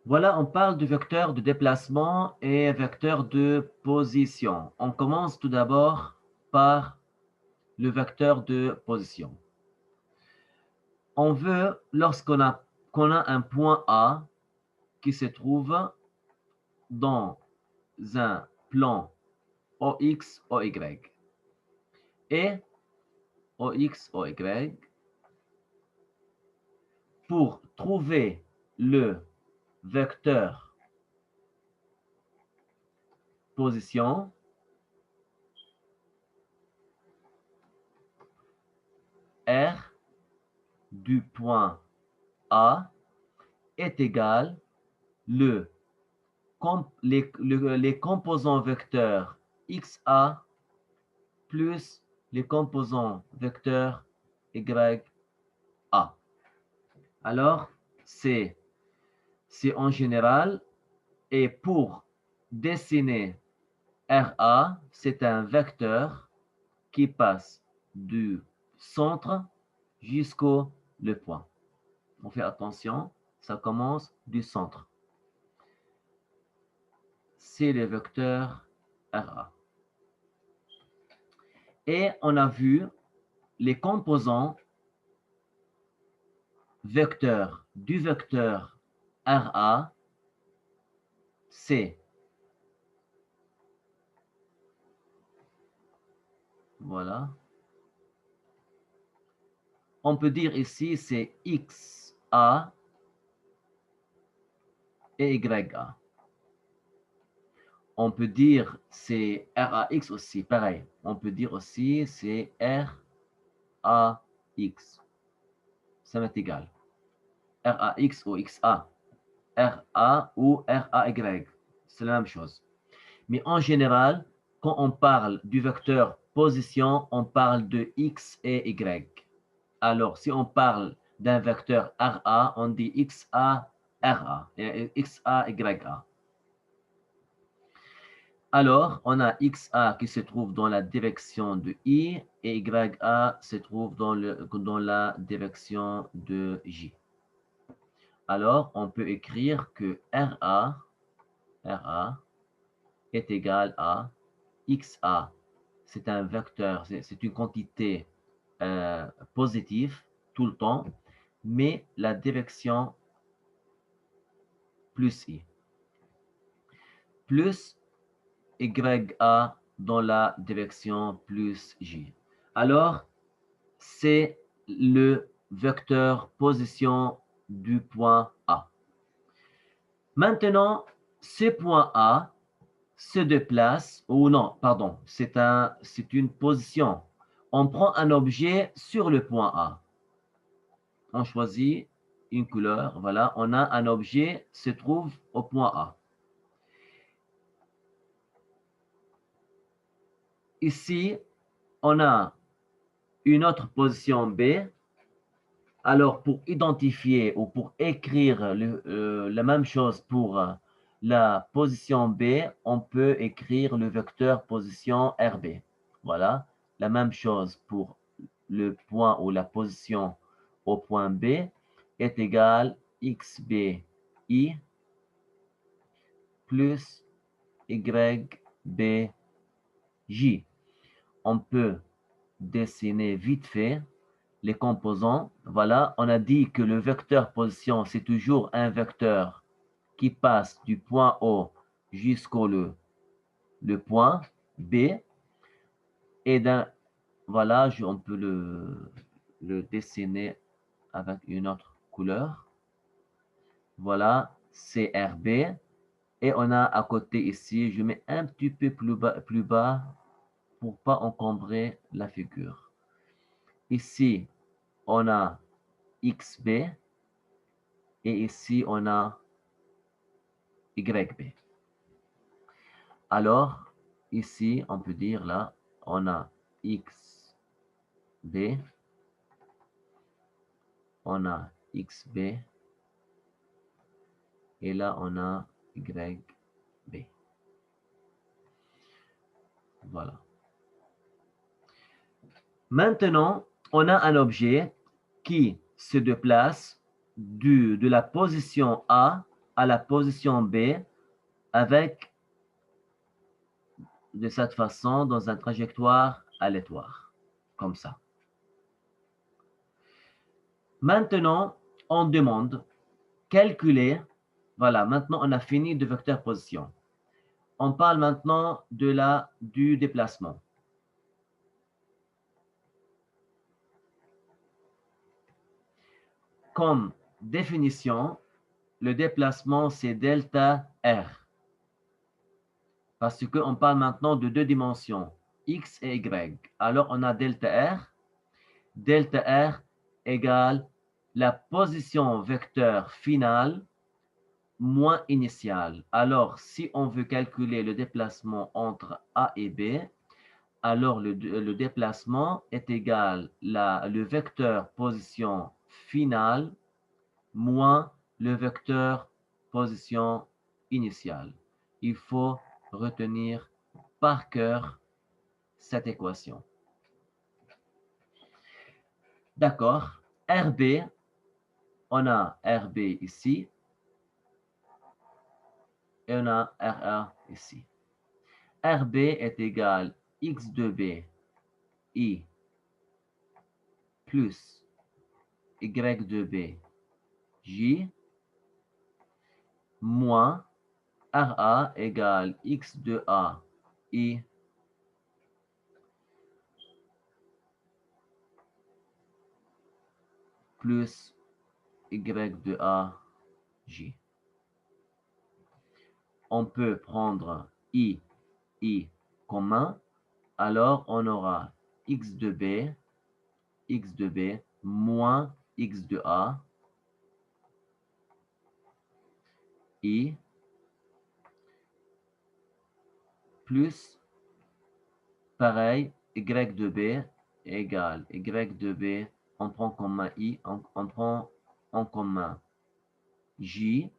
Voilà, on parle de vecteur de déplacement et vecteur de position. On commence tout d'abord par le vecteur de position. On veut, qu'on a un point A qui se trouve dans un plan OX, OY et OX, OY, pour trouver le vecteur position, R du point A est égal les composants vecteurs XA plus les composants vecteurs YA. Alors, c'est en général, et pour dessiner RA, c'est un vecteur qui passe du centre jusqu'au le point. On fait attention, ça commence du centre. C'est le vecteur RA. Et on a vu les composants vecteurs du vecteur RA, c'est, voilà, on peut dire ici c'est XA et YA. On peut dire c'est RAX aussi, pareil. On peut dire aussi c'est RAX. Ça m'est égal. RAX ou XA. RA ou RAY. C'est la même chose. Mais en général, quand on parle du vecteur position, on parle de X et Y. Alors, si on parle d'un vecteur RA, on dit XA, RA, et XA, YA. Alors, on a XA qui se trouve dans la direction de I et YA se trouve dans la direction de J. Alors, on peut écrire que RA est égal à XA. C'est un vecteur, c'est une quantité positive tout le temps, mais la direction plus I. Plus YA dans la direction plus J. Alors, c'est le vecteur position du point A. Maintenant, ce point A se déplace, ou non, pardon, c'est une position. On prend un objet sur le point A. On choisit une couleur, voilà, on a un objet se trouve au point A. Ici, on a une autre position B. Alors, pour identifier ou pour écrire la même chose pour la position B, on peut écrire le vecteur position RB. Voilà, la même chose pour le point ou la position au point B est égal XBI plus YBJ. On peut dessiner vite fait les composants. Voilà, on a dit que le vecteur position, c'est toujours un vecteur qui passe du point O jusqu'au le point B. Et voilà, on peut le dessiner avec une autre couleur. Voilà, c'est RB. Et on a à côté ici, je mets un petit peu plus bas pour pas encombrer la figure. Ici, on a XB et ici, on a YB. Alors, ici, on peut dire là, on a XB, on a XB, et là, on a YB. Voilà. Maintenant, on a un objet qui se déplace de la position A à la position B avec, de cette façon, dans une trajectoire aléatoire, comme ça. Maintenant, on demande calculer, voilà, maintenant on a fini de vecteur position. On parle maintenant du déplacement. Comme définition, le déplacement, c'est delta R. Parce qu'on parle maintenant de deux dimensions, X et Y. Alors, on a delta R. Delta R égale la position vecteur finale moins initiale. Alors, si on veut calculer le déplacement entre A et B, alors le déplacement est égal le vecteur position finale moins le vecteur position initiale. Il faut retenir par cœur cette équation. D'accord. RB, on a RB ici et on a RA ici. RB est égal X de B I plus Y de B J moins RA égale X de A I plus Y de A J. On peut prendre I commun, alors on aura X de B moins X de A I plus, pareil, Y de B égale Y de B, on prend commun I, on prend en commun J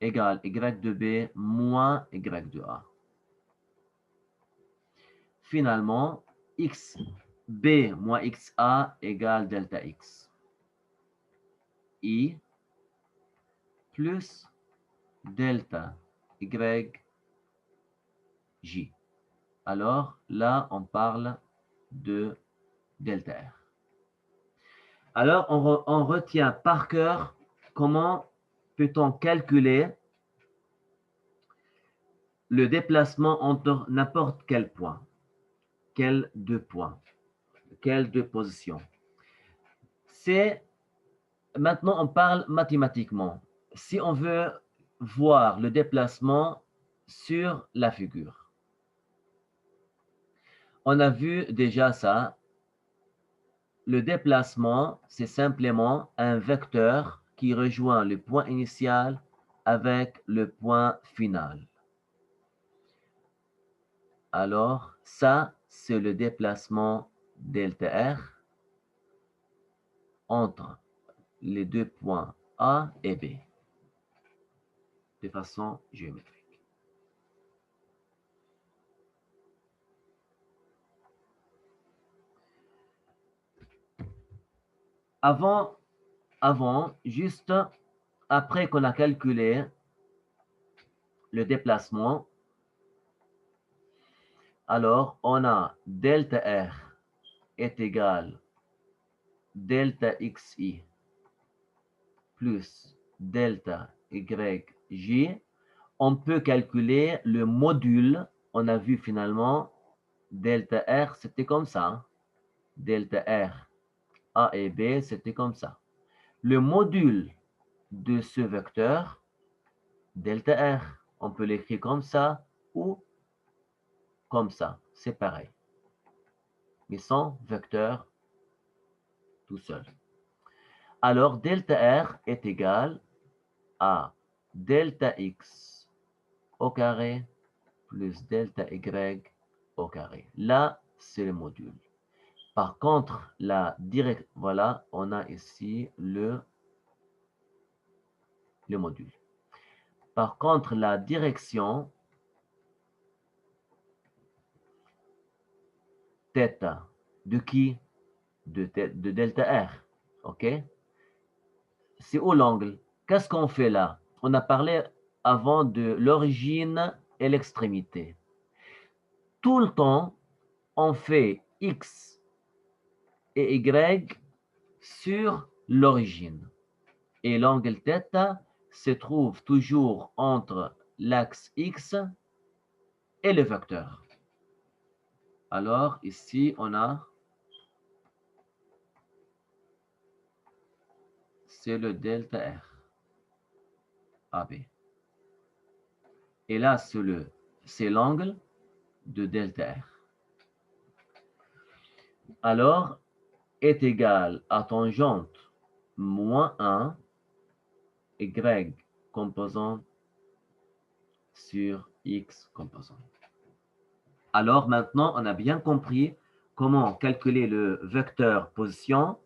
égale Y de B moins Y de A. Finalement, XB moins XA égale delta X. I plus delta Y J. Alors là, on parle de delta R. Alors, on retient par cœur comment peut-on calculer le déplacement entre n'importe quel point. Quels deux points, quelles deux positions. Maintenant, on parle mathématiquement. Si on veut voir le déplacement sur la figure, on a vu déjà ça. Le déplacement, c'est simplement un vecteur qui rejoint le point initial avec le point final. Alors, ça, c'est le déplacement delta R entre les deux points A et B de façon géométrique. Avant, juste après qu'on a calculé le déplacement, alors on a delta R est égal delta XI plus delta YJ. On peut calculer le module. On a vu finalement delta R, c'était comme ça. Delta R, A et B, c'était comme ça. Le module de ce vecteur, delta R, on peut l'écrire comme ça ou comme ça. C'est pareil. Mais sans vecteur tout seul. Alors, delta R est égal à delta X au carré plus delta Y au carré. Là, c'est le module. Par contre, voilà, on a ici le module. Par contre, la direction θ de qui? De delta R. OK? C'est où l'angle? Qu'est-ce qu'on fait là? on a parlé avant de l'origine et l'extrémité. Tout le temps, on fait X et Y sur l'origine. Et l'angle θ se trouve toujours entre l'axe X et le vecteur. Alors, ici, on a, c'est le delta R, AB. Et là, c'est l'angle de delta R. Alors, est égal à tangente moins 1, Y composant sur X composant. Alors maintenant, on a bien compris comment calculer le vecteur position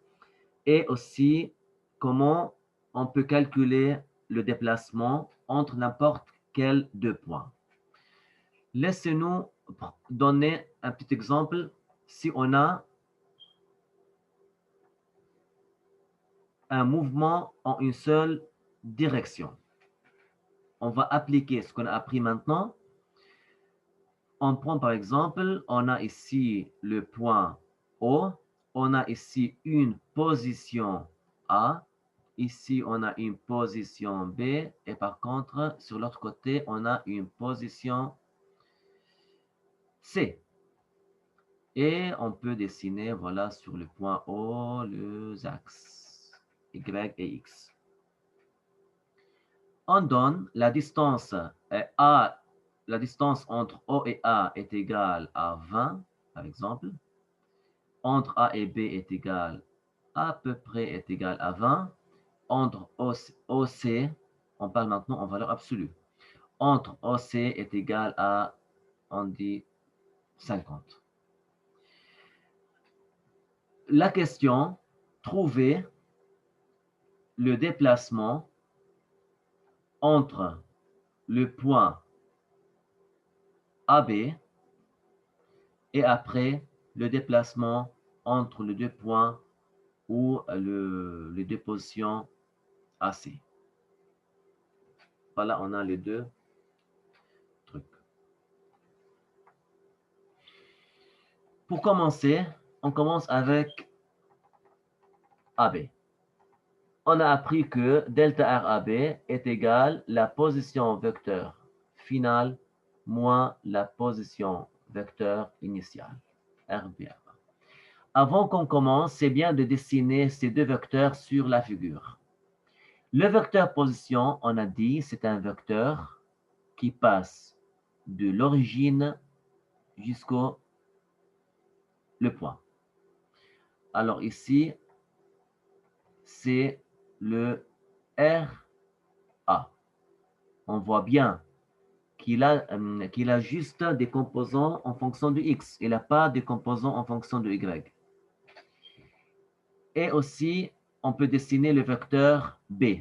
et aussi comment on peut calculer le déplacement entre n'importe quel deux points. Laissez-nous donner un petit exemple. Si on a un mouvement en une seule direction, on va appliquer ce qu'on a appris maintenant. On prend par exemple, on a ici le point O, on a ici une position A, ici on a une position B, et par contre, sur l'autre côté, on a une position C. Et on peut dessiner, voilà, sur le point O, les axes Y et X. On donne la distance A, la distance entre O et A est égale à 20, par exemple. Entre A et B est égal à peu près est égal à 20. Entre OC, on parle maintenant en valeur absolue. Entre OC est égal à, on dit, 50. La question, trouver le déplacement entre le point AB et après le déplacement entre les deux points ou les deux positions AC. Voilà, on a les deux trucs. Pour commencer, on commence avec AB. On a appris que delta RAB est égal à la position vecteur finale moins la position vecteur initiale, RBA. Avant qu'on commence, c'est bien de dessiner ces deux vecteurs sur la figure. Le vecteur position, on a dit, c'est un vecteur qui passe de l'origine jusqu'au le point. Alors ici, c'est le RA. On voit bien qu'il a juste des composants en fonction de X. Il n'a pas de composants en fonction de Y. Et aussi, on peut dessiner le vecteur B.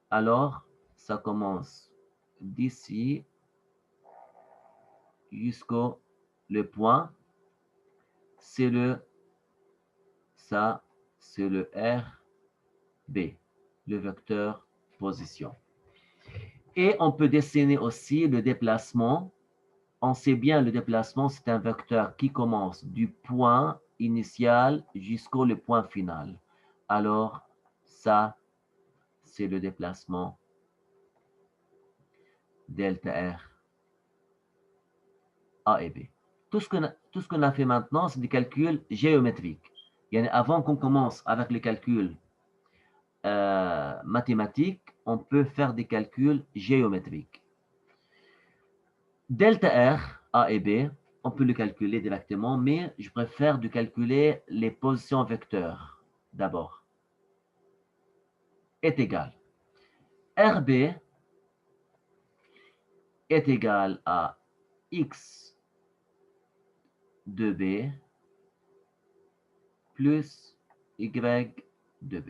Alors, ça commence d'ici jusqu'au le point. C'est ça, c'est le RB, le vecteur position. Et on peut dessiner aussi le déplacement. On sait bien le déplacement, c'est un vecteur qui commence du point initial jusqu'au le point final. Alors, ça, c'est le déplacement delta R, A et B. Tout ce qu'on a fait maintenant, c'est des calculs géométriques. Avant qu'on commence avec les calculs mathématiques, on peut faire des calculs géométriques. Delta R, A et B, on peut le calculer directement, mais je préfère de calculer les positions vecteurs d'abord. Est égal. RB est égal à X de B plus Y de B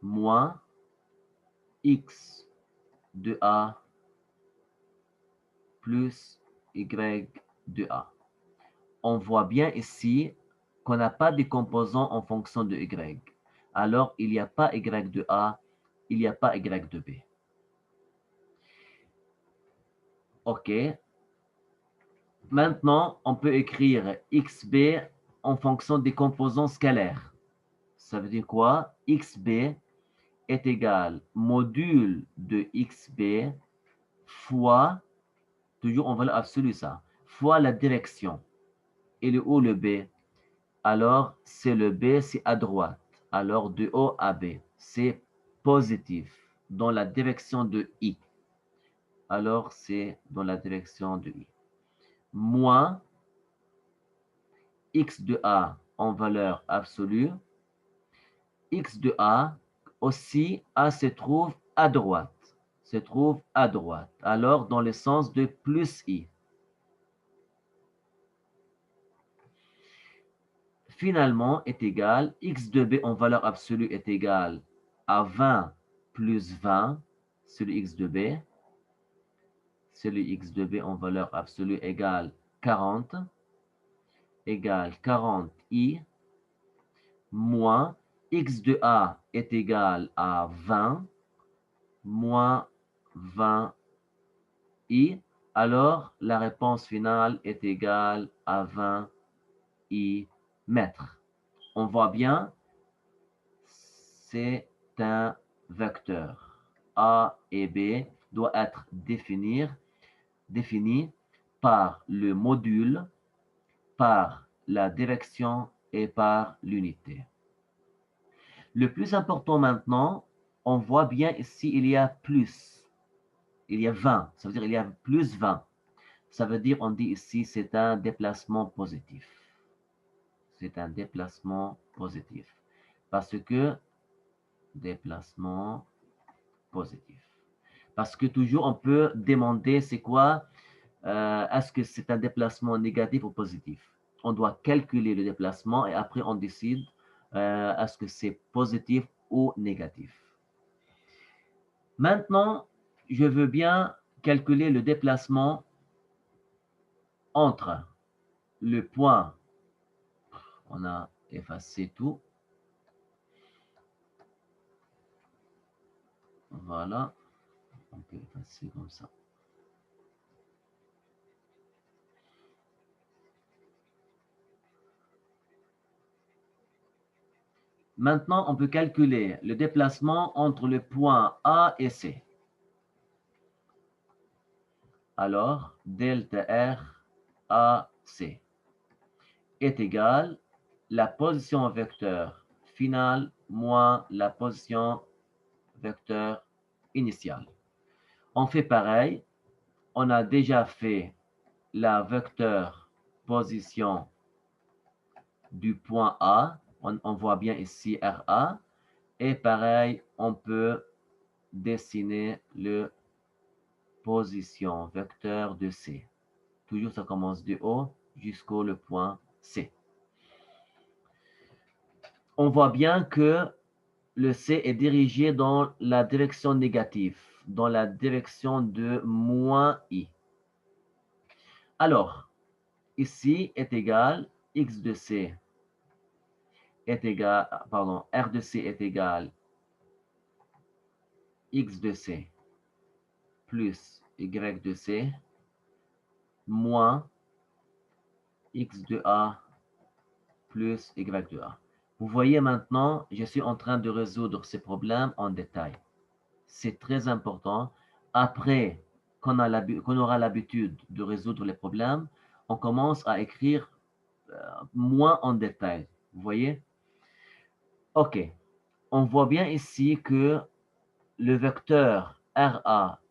moins X de A plus Y de A. On voit bien ici qu'on n'a pas de composants en fonction de Y. Alors, il n'y a pas Y de A il n'y a pas y de b. OK. Maintenant, on peut écrire xb en fonction des composants scalaires. Ça veut dire quoi? Xb est égal module de xb fois, toujours en valeur absolue ça, fois la direction. Et le haut, le b. Alors, c'est le b, c'est à droite. Alors, de haut à b, c'est positif dans la direction de i. Alors, c'est dans la direction de i. Moins x de a en valeur absolue. X de a, aussi, a se trouve à droite. Se trouve à droite. Alors, dans le sens de plus i. Finalement, est égal, x de b en valeur absolue est égal à 20 plus 20, c'est le x de b. C'est le x de b en valeur absolue égale 40, égale 40i, moins x de a est égal à 20, moins 20i. Alors, la réponse finale est égale à 20i mètres. On voit bien, c'est un vecteur. A et B doit être défini par le module, par la direction et par l'unité. Le plus important maintenant, on voit bien ici, il y a plus. Il y a 20, ça veut dire il y a plus 20. Ça veut dire, on dit ici, c'est un déplacement positif. C'est un déplacement positif. Parce que, déplacement positif. Parce que toujours, on peut demander, c'est quoi, est-ce que c'est un déplacement négatif ou positif? On doit calculer le déplacement et après, on décide, est-ce que c'est positif ou négatif. Maintenant, je veux bien calculer le déplacement entre le point, on a effacé tout, voilà, on peut effacer comme ça. Maintenant, on peut calculer le déplacement entre le point A et C. Alors, delta R AC est égal la position vecteur finale moins la position vecteur initiale. On fait pareil. On a déjà fait la vecteur position du point A. On voit bien ici RA. Et pareil, on peut dessiner le position vecteur de C. Toujours, ça commence de haut jusqu'au le point C. On voit bien que le C est dirigé dans la direction négative, dans la direction de moins I. Alors, ici est égal x de C est égal, pardon, R de C est égal x de C plus y de C moins x de A plus y de A. Vous voyez maintenant, je suis en train de résoudre ces problèmes en détail. C'est très important. Après qu'on aura l'habitude de résoudre les problèmes, on commence à écrire moins en détail. Vous voyez? OK. On voit bien ici que le vecteur RA,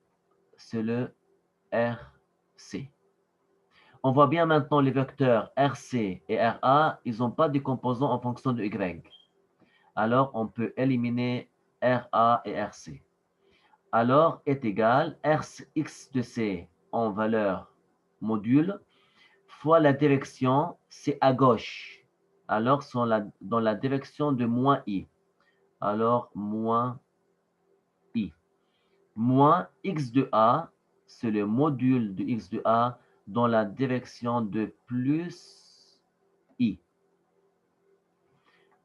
c'est le RC. On voit bien maintenant les vecteurs RC et RA, ils n'ont pas de composants en fonction de Y. Alors, on peut éliminer RA et RC. Alors, est égal Rx de C en valeur module fois la direction, c'est à gauche. Alors, dans la direction de moins I. Alors, moins I. Moins x de A, c'est le module de x de A dans la direction de plus I.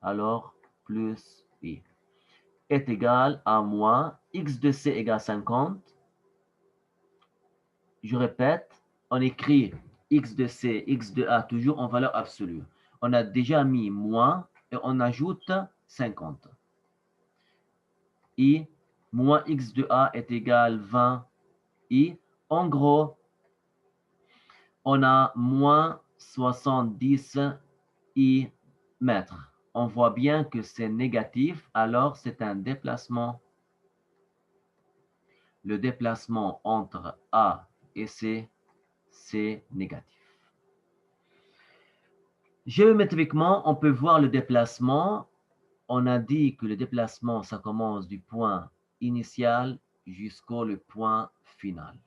Alors, plus I. est égal à moins x de c égale 50. Je répète, on écrit x de c, x de a toujours en valeur absolue. On a déjà mis moins et on ajoute 50. I moins x de a est égal 20 i. En gros, on a moins 70 i mètres. On voit bien que c'est négatif, alors c'est un déplacement. Le déplacement entre A et C, c'est négatif. Géométriquement, on peut voir le déplacement. On a dit que le déplacement, ça commence du point initial jusqu'au point final.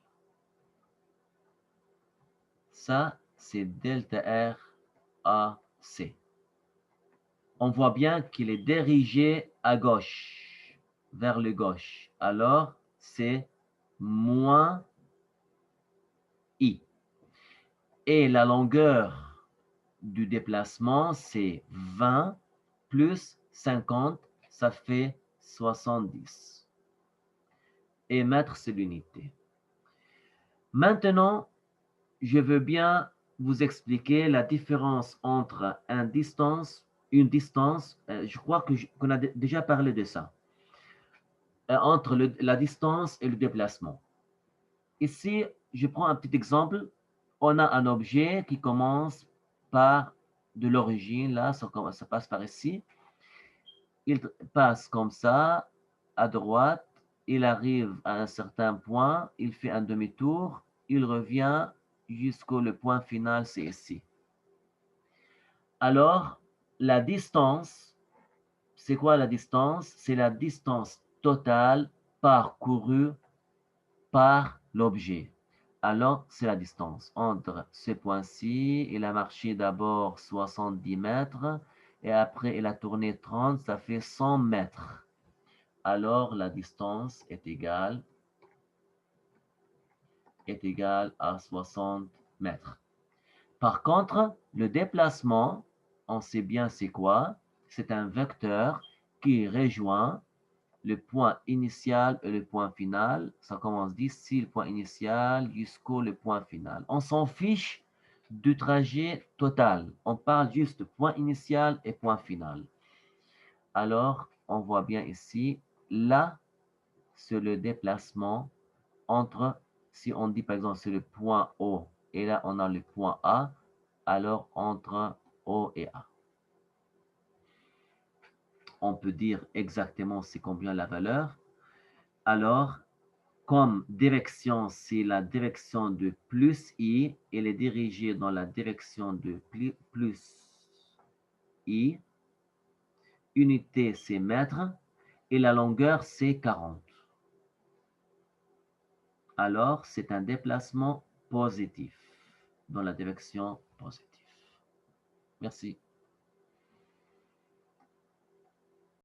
Ça, c'est delta R AC. On voit bien qu'il est dirigé à gauche, vers le gauche. Alors, c'est moins I. Et la longueur du déplacement, c'est 20 plus 50, ça fait 70. Et mètre, c'est l'unité. Maintenant, je veux bien vous expliquer la différence entre une distance, je crois qu'on a déjà parlé de ça, entre la distance et le déplacement. Ici, je prends un petit exemple. On a un objet qui commence par de l'origine, là, ça passe par ici. Il passe comme ça, à droite, il arrive à un certain point, il fait un demi-tour, il revient jusqu'au point final, c'est ici. Alors, la distance, c'est quoi la distance? C'est la distance totale parcourue par l'objet. Alors, c'est la distance entre ce point-ci. Il a marché d'abord 70 mètres et après il a tourné 30, ça fait 100 mètres. Alors, la distance est égale à 60 mètres. Par contre, le déplacement, on sait bien c'est quoi? C'est un vecteur qui rejoint le point initial et le point final. Ça commence d'ici le point initial jusqu'au point final. On s'en fiche du trajet total. On parle juste de point initial et point final. Alors, on voit bien ici, là, c'est le déplacement entre, si on dit par exemple c'est le point O et là on a le point A, alors entre O et A. On peut dire exactement c'est combien la valeur. Alors, comme direction, c'est la direction de plus I, elle est dirigée dans la direction de plus I. Unité, c'est mètre. Et la longueur, c'est 40. Alors, c'est un déplacement positif dans la direction positive. Merci.